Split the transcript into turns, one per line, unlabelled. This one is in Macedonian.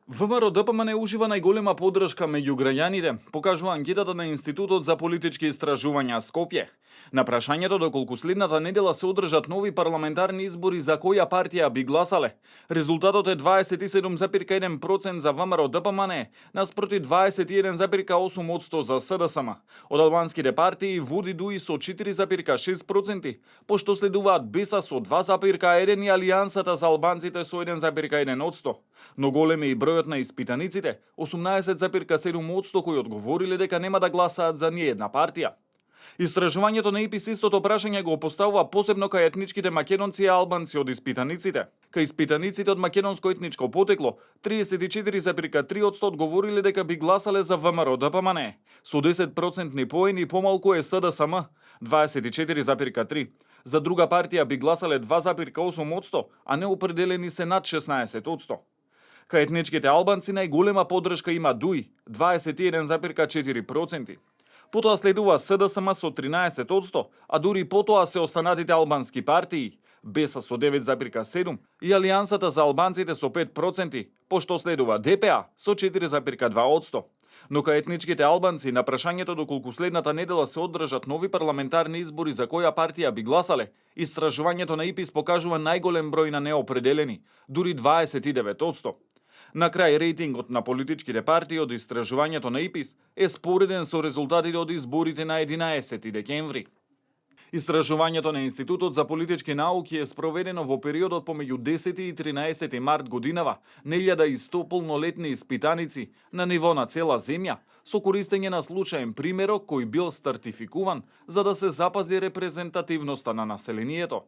ВМРО-ДПМН ужива најголема поддршка меѓу граѓаните, покажува анкетата на Институтот за политички истражувања Скопје. На прашањето доколку следната недела се одржат нови парламентарни избори за која партија би гласале, резултатот е 27,1% за ВМРО-ДПМН, наспроти 21,8% за СДСМ. Од албанските партии води ДУИ со 4,6%, пошто следуваат БЕСА со 2,1% и Алијансата за албанците со 1,1%. Но големи и бројот на испитаниците, 18,7% кои одговориле дека нема да гласаат за ниедна партија. Истражувањето на ИПИС истото прашање го поставува посебно кај етничките македонци и албанци од испитаниците. Кај испитаниците од македонско етничко потекло, 34,3% одговориле дека би гласале за ВМРО-ДПМН. Со 10% поени помалку е СДСМ, 24,3%. За друга партија би гласале 2,8%, а неопределени се над 16%. Кај етничките албанци најголема поддршка има ДУИ, 21,4%. Потоа следува СДСМ со 13%, а дури потоа се останатите албански партии, БЕСА со 9,7% и Алијансата за албанците со 5%, пошто следува ДПА со 4,2%. Но кај етничките албанци на прашањето доколку следната недела се одржат нови парламентарни избори за која партија би гласале, истражувањето на ИПИС покажува најголем број на неопределени, дури 29%. На крај рейтингот на политичките партии од истражувањето на ИПИС е спореден со резултатите од изборите на 11 декември. Истражувањето на Институтот за политички науки е спроведено во периодот помеѓу 10 и 13 март годинава на 1100 полнолетни испитаници на ниво на цела земја, со користење на случаен примерок кој бил стратификуван за да се запази репрезентативноста на населението.